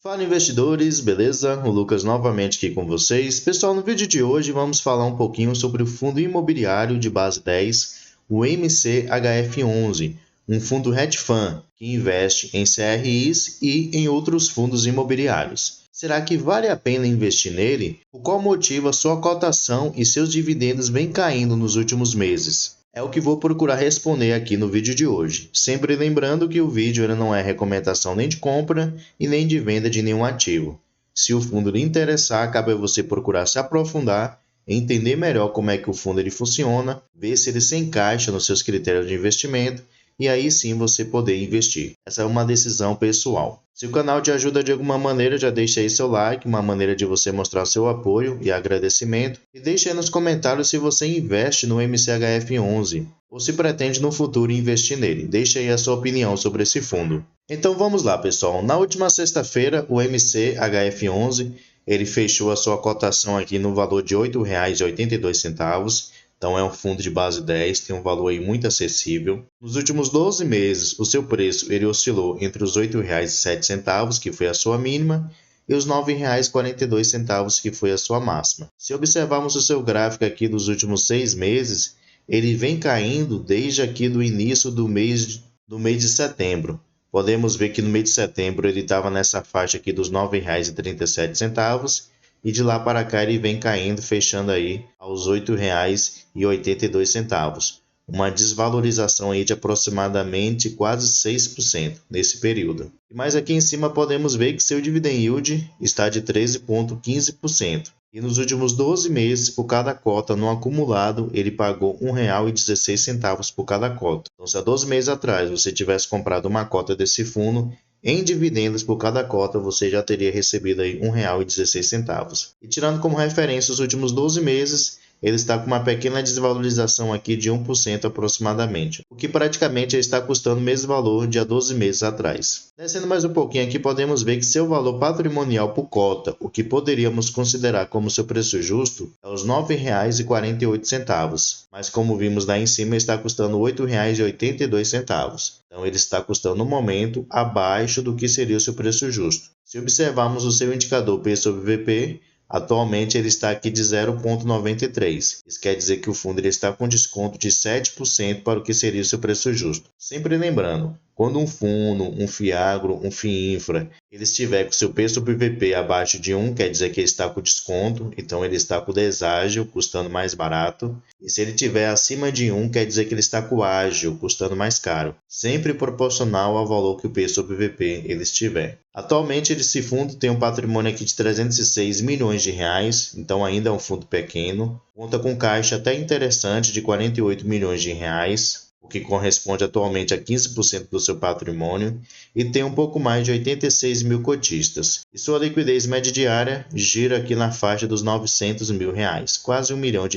Fala investidores, beleza? O Lucas novamente aqui com vocês. Pessoal, no vídeo de hoje vamos falar um pouquinho sobre o fundo imobiliário de base 10, o MCHF11, um fundo hedge fund que investe em CRIs e em outros fundos imobiliários. Será que vale a pena investir nele? Por qual motivo a sua cotação e seus dividendos vêm caindo nos últimos meses? É o que vou procurar responder aqui no vídeo de hoje. Sempre lembrando que o vídeo não é recomendação nem de compra e nem de venda de nenhum ativo. Se o fundo lhe interessar, cabe a você procurar se aprofundar, entender melhor como é que o fundo funciona, ver se ele se encaixa nos seus critérios de investimento e aí sim você poder investir. Essa é uma decisão pessoal. Se o canal te ajuda de alguma maneira, já deixa aí seu like, uma maneira de você mostrar seu apoio e agradecimento. E deixa aí nos comentários se você investe no MCHF11 ou se pretende no futuro investir nele. Deixa aí a sua opinião sobre esse fundo. Então vamos lá, pessoal. Na última sexta-feira, o MCHF11 ele fechou a sua cotação aqui no valor de R$ 8,82. Então é um fundo de base 10, tem um valor aí muito acessível. Nos últimos 12 meses, o seu preço ele oscilou entre os R$ 8,07, que foi a sua mínima, e os R$ 9,42, que foi a sua máxima. Se observarmos o seu gráfico aqui dos últimos 6 meses, ele vem caindo desde aqui do início do mês de setembro. Podemos ver que no mês de setembro ele estava nessa faixa aqui dos R$ 9,37, e de lá para cá ele vem caindo, fechando aí aos R$ 8,82. Uma desvalorização aí de aproximadamente quase 6% nesse período. Mas aqui em cima podemos ver que seu dividend yield está de 13,15%. E nos últimos 12 meses, por cada cota no acumulado, ele pagou R$ 1,16 por cada cota. Então, se há 12 meses atrás você tivesse comprado uma cota desse fundo, em dividendos por cada cota, você já teria recebido aí R$ 1,16. E tirando como referência os últimos 12 meses, ele está com uma pequena desvalorização aqui de 1% aproximadamente, o que praticamente está custando o mesmo valor de há 12 meses atrás. Descendo mais um pouquinho aqui, podemos ver que seu valor patrimonial por cota, o que poderíamos considerar como seu preço justo, é os R$ 9,48, mas como vimos lá em cima, está custando R$ 8,82. Então ele está custando no momento abaixo do que seria o seu preço justo. Se observarmos o seu indicador P sobre VP, atualmente ele está aqui de 0,93. Isso quer dizer que o fundo ele está com desconto de 7% para o que seria o seu preço justo. Sempre lembrando, quando um fundo, um FIAGRO, um FIINFRA, ele estiver com seu P sobre VP abaixo de 1, quer dizer que ele está com desconto, então ele está com deságio, custando mais barato. E se ele estiver acima de 1, quer dizer que ele está com ágio, custando mais caro. Sempre proporcional ao valor que o P sobre VP ele estiver. Atualmente esse fundo tem um patrimônio aqui de 306 milhões de reais, então ainda é um fundo pequeno. Conta com caixa até interessante de 48 milhões de reais, o que corresponde atualmente a 15% do seu patrimônio, e tem um pouco mais de 86 mil cotistas. E sua liquidez média diária gira aqui na faixa dos 900 mil reais, quase R$ 1 milhão.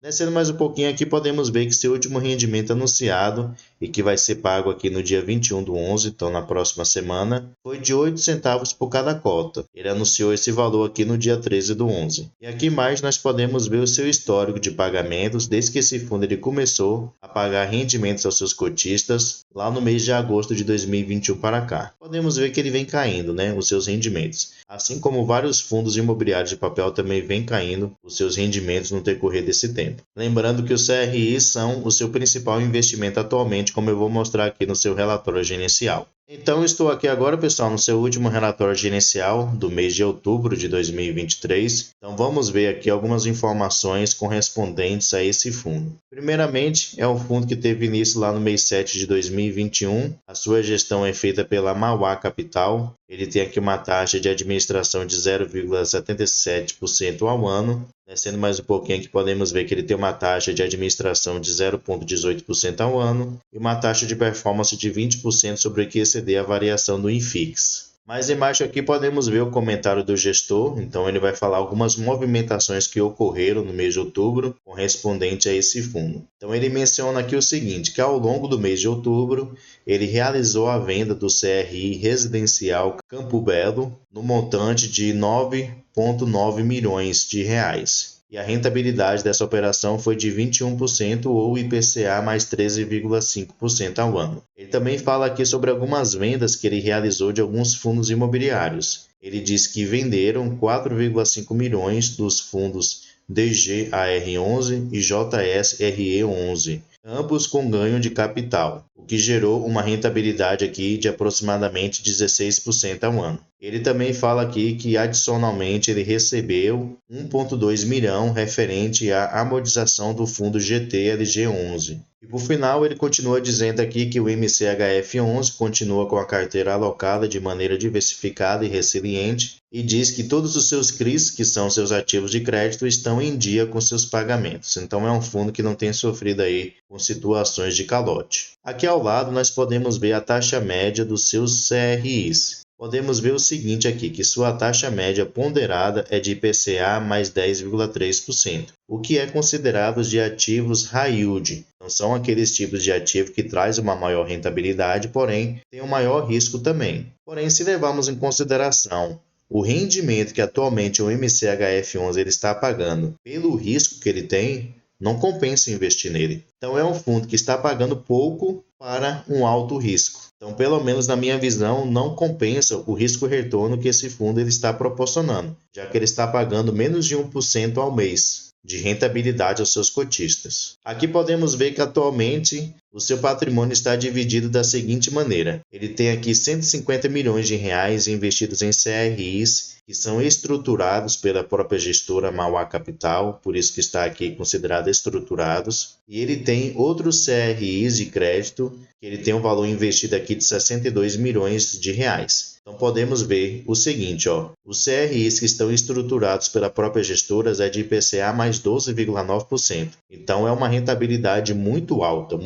Descendo mais um pouquinho aqui, podemos ver que seu último rendimento anunciado, e que vai ser pago aqui no dia 21/11, então na próxima semana, foi de 8 centavos por cada cota. Ele anunciou esse valor aqui no dia 13/11. E aqui mais nós podemos ver o seu histórico de pagamentos desde que esse fundo ele começou a pagar rendimentos aos seus cotistas lá no mês de agosto de 2021 para cá. Podemos ver que ele vem caindo, os seus rendimentos. Assim como vários fundos imobiliários de papel também vem caindo os seus rendimentos no decorrer desse tempo. Lembrando que os CRIs são o seu principal investimento atualmente, como eu vou mostrar aqui no seu relatório gerencial. Então estou aqui agora, pessoal, no seu último relatório gerencial do mês de outubro de 2023. Então vamos ver aqui algumas informações correspondentes a esse fundo. Primeiramente, é um fundo que teve início lá no mês 7 de 2021. A sua gestão é feita pela Mauá Capital. Ele tem aqui uma taxa de administração de 0,77% ao ano. Descendo mais um pouquinho aqui, podemos ver que ele tem uma taxa de administração de 0,18% ao ano e uma taxa de performance de 20% sobre o que exceder a variação do INFIX. Mais embaixo aqui podemos ver o comentário do gestor, então ele vai falar algumas movimentações que ocorreram no mês de outubro correspondente a esse fundo. Então ele menciona aqui o seguinte, que ao longo do mês de outubro, ele realizou a venda do CRI residencial Campo Belo no montante de 9,9 milhões de reais. E a rentabilidade dessa operação foi de 21% ou IPCA mais 13,5% ao ano. Ele também fala aqui sobre algumas vendas que ele realizou de alguns fundos imobiliários. ele diz que venderam 4,5 milhões dos fundos DGAR11 e JSRE11, ambos com ganho de capital, o que gerou uma rentabilidade aqui de aproximadamente 16% ao ano. Ele também fala aqui que adicionalmente ele recebeu 1,2 milhão referente à amortização do fundo GTLG11. E por final ele continua dizendo aqui que o MCHF11 continua com a carteira alocada de maneira diversificada e resiliente e diz que todos os seus CRIs, que são seus ativos de crédito, estão em dia com seus pagamentos. Então é um fundo que não tem sofrido aí com situações de calote. Aqui ao lado nós podemos ver a taxa média dos seus CRIs. Podemos ver o seguinte aqui, que sua taxa média ponderada é de IPCA mais 10,3%, o que é considerado de ativos high yield. Não são aqueles tipos de ativo que traz uma maior rentabilidade, porém tem um maior risco também. Porém, se levarmos em consideração o rendimento que atualmente o MCHF11 ele está pagando pelo risco que ele tem, não compensa investir nele. Então é um fundo que está pagando pouco para um alto risco. Então, pelo menos na minha visão, não compensa o risco-retorno que esse fundo ele está proporcionando, já que ele está pagando menos de 1% ao mês de rentabilidade aos seus cotistas. Aqui podemos ver que atualmente o seu patrimônio está dividido da seguinte maneira. Ele tem aqui 150 milhões de reais investidos em CRIs que são estruturados pela própria gestora Mauá Capital, por isso que está aqui considerado estruturados. E ele tem outros CRIs de crédito, que ele tem um valor investido aqui de 62 milhões de reais. Então podemos ver o seguinte, os CRIs que estão estruturados pela própria gestora é de IPCA mais 12,9%. Então é uma rentabilidade muito alta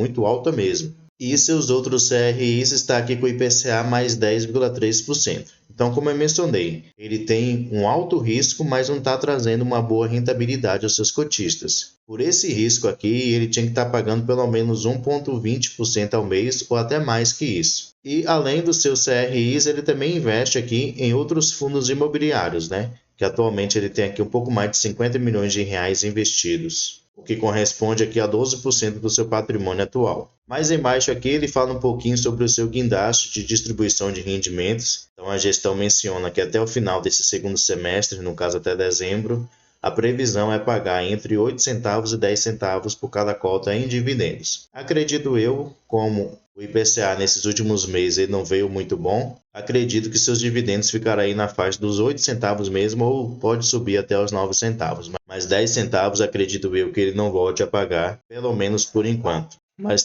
mesmo. E seus outros CRIs está aqui com IPCA mais 10,3%. Então, como eu mencionei, ele tem um alto risco, mas não está trazendo uma boa rentabilidade aos seus cotistas. Por esse risco aqui, ele tinha que estar pagando pelo menos 1,20% ao mês ou até mais que isso. E além dos seus CRIs, ele também investe aqui em outros fundos imobiliários, que atualmente ele tem aqui um pouco mais de 50 milhões de reais investidos, o que corresponde aqui a 12% do seu patrimônio atual. Mais embaixo aqui ele fala um pouquinho sobre o seu guindaste de distribuição de rendimentos. Então a gestão menciona que até o final desse segundo semestre, no caso até dezembro, a previsão é pagar entre 8 centavos e 10 centavos por cada cota em dividendos. Acredito eu, como o IPCA nesses últimos meses ele não veio muito bom, acredito que seus dividendos ficarão aí na faixa dos 8 centavos mesmo, ou pode subir até os 9 centavos. Mas 10 centavos acredito eu que ele não volte a pagar, pelo menos por enquanto. Mas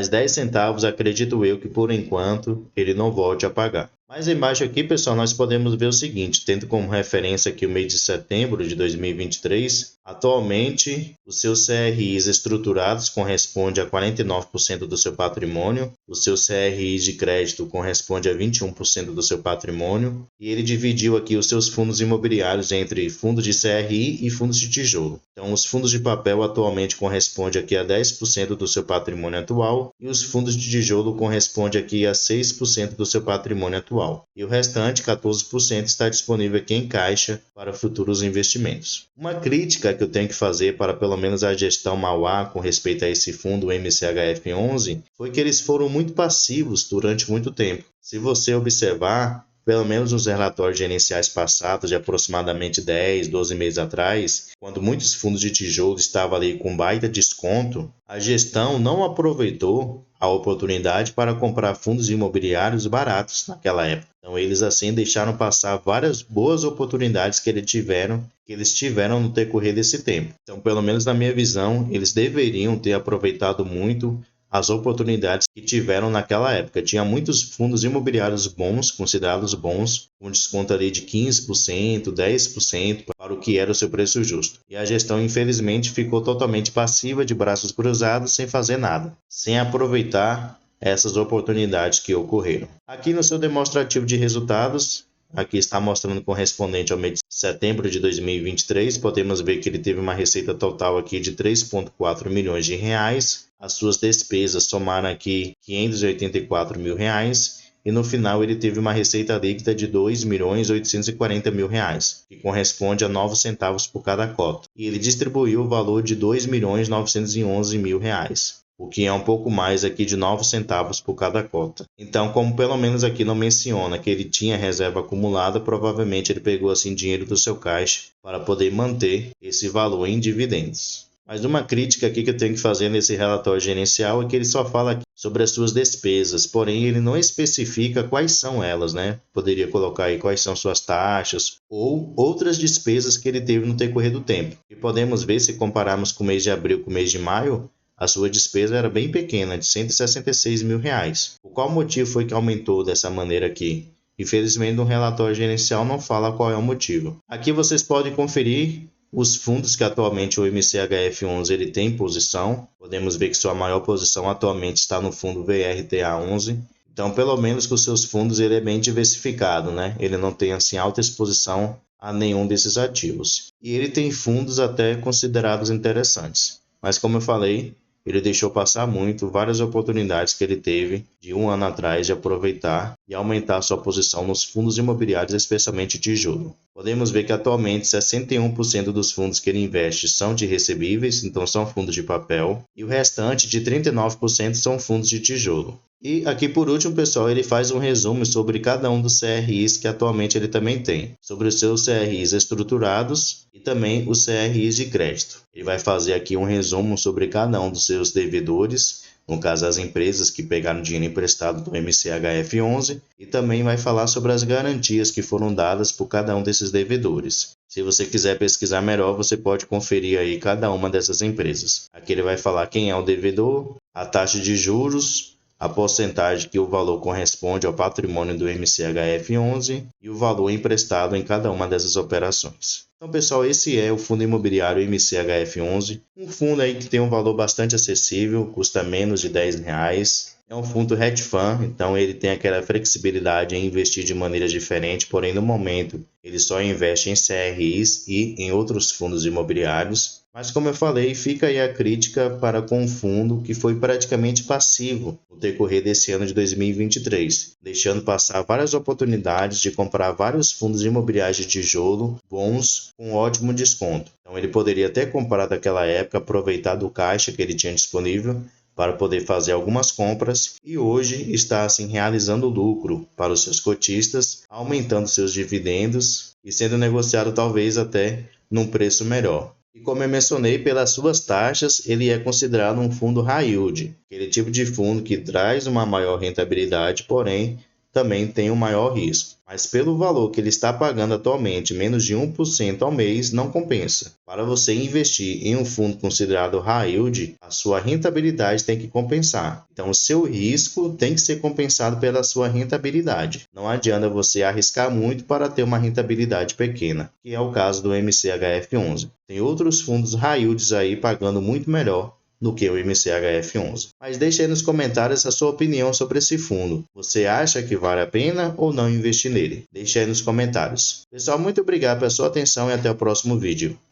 10 centavos acredito eu que por enquanto ele não volte a pagar. Mais embaixo aqui, pessoal, nós podemos ver o seguinte, tendo como referência aqui o mês de setembro de 2023, atualmente os seus CRIs estruturados correspondem a 49% do seu patrimônio, os seus CRIs de crédito correspondem a 21% do seu patrimônio, e ele dividiu aqui os seus fundos imobiliários entre fundos de CRI e fundos de tijolo. Então, os fundos de papel atualmente correspondem aqui a 10% do seu patrimônio atual, e os fundos de tijolo correspondem aqui a 6% do seu patrimônio atual. E o restante, 14%, está disponível aqui em caixa para futuros investimentos. Uma crítica que eu tenho que fazer para pelo menos a gestão Mauá com respeito a esse fundo MCHF11 foi que eles foram muito passivos durante muito tempo. Se você observar, pelo menos nos relatórios gerenciais passados, de aproximadamente 10, 12 meses atrás, quando muitos fundos de tijolo estavam ali com baita desconto, a gestão não aproveitou a oportunidade para comprar fundos imobiliários baratos naquela época. Então eles assim deixaram passar várias boas oportunidades que eles tiveram no decorrer desse tempo. Então, pelo menos na minha visão, eles deveriam ter aproveitado muito as oportunidades que tiveram naquela época. Tinha muitos fundos imobiliários bons, considerados bons, com desconto ali de 15%, 10% para o que era o seu preço justo. E a gestão, infelizmente, ficou totalmente passiva, de braços cruzados, sem fazer nada, sem aproveitar essas oportunidades que ocorreram. Aqui no seu demonstrativo de resultados, aqui está mostrando correspondente ao mês de setembro de 2023, podemos ver que ele teve uma receita total aqui de 3,4 milhões de reais. As suas despesas somaram aqui 584 mil reais e no final ele teve uma receita líquida de 2.840.000 reais, que corresponde a 9 centavos por cada cota. E ele distribuiu o valor de 2.911.000 reais. o que é um pouco mais aqui de 9 centavos por cada cota. Então, como pelo menos aqui não menciona que ele tinha reserva acumulada, provavelmente ele pegou assim dinheiro do seu caixa para poder manter esse valor em dividendos. Mas uma crítica aqui que eu tenho que fazer nesse relatório gerencial é que ele só fala aqui sobre as suas despesas, porém ele não especifica quais são elas, né? Poderia colocar aí quais são suas taxas ou outras despesas que ele teve no decorrer do tempo. E podemos ver, se compararmos com o mês de abril com o mês de maio, a sua despesa era bem pequena, de R$ 166 mil. Por qual motivo foi que aumentou dessa maneira aqui? Infelizmente, no relatório gerencial não fala qual é o motivo. Aqui vocês podem conferir os fundos que atualmente o MCHF11 ele tem em posição. Podemos ver que sua maior posição atualmente está no fundo VRTA11. Então, pelo menos com os seus fundos ele é bem diversificado, né? Ele não tem assim alta exposição a nenhum desses ativos. E ele tem fundos até considerados interessantes. Mas como eu falei, ele deixou passar várias oportunidades que ele teve de um ano atrás de aproveitar e aumentar sua posição nos fundos imobiliários, especialmente tijolo. Podemos ver que atualmente 61% dos fundos que ele investe são de recebíveis, então são fundos de papel, e o restante de 39% são fundos de tijolo. E aqui por último, pessoal, ele faz um resumo sobre cada um dos CRIs que atualmente ele também tem, sobre os seus CRIs estruturados e também os CRIs de crédito. Ele vai fazer aqui um resumo sobre cada um dos seus devedores, no caso as empresas que pegaram dinheiro emprestado do MCHF11, e também vai falar sobre as garantias que foram dadas por cada um desses devedores. Se você quiser pesquisar melhor, você pode conferir aí cada uma dessas empresas. Aqui ele vai falar quem é o devedor, a taxa de juros, a porcentagem que o valor corresponde ao patrimônio do MCHF11 e o valor emprestado em cada uma dessas operações. Então, pessoal, esse é o fundo imobiliário MCHF11, um fundo aí que tem um valor bastante acessível, custa menos de R$10. É um fundo hedge fund, então ele tem aquela flexibilidade em investir de maneira diferente, porém no momento ele só investe em CRIs e em outros fundos imobiliários. Mas como eu falei, fica aí a crítica para com o fundo que foi praticamente passivo no decorrer desse ano de 2023, deixando passar várias oportunidades de comprar vários fundos imobiliários de tijolo bons com ótimo desconto. Então ele poderia ter comprado naquela época, aproveitado o caixa que ele tinha disponível para poder fazer algumas compras e hoje está assim realizando lucro para os seus cotistas, aumentando seus dividendos e sendo negociado talvez até num preço melhor. E como eu mencionei, pelas suas taxas, ele é considerado um fundo high yield, aquele tipo de fundo que traz uma maior rentabilidade, porém também tem um maior risco. Mas pelo valor que ele está pagando atualmente, menos de 1% ao mês, não compensa. Para você investir em um fundo considerado high yield, a sua rentabilidade tem que compensar. Então o seu risco tem que ser compensado pela sua rentabilidade. Não adianta você arriscar muito para ter uma rentabilidade pequena, que é o caso do MCHF11. Tem outros fundos high yields aí pagando muito melhor do que o MCHF11. Mas deixe aí nos comentários a sua opinião sobre esse fundo. Você acha que vale a pena ou não investir nele? Deixe aí nos comentários. Pessoal, muito obrigado pela sua atenção e até o próximo vídeo.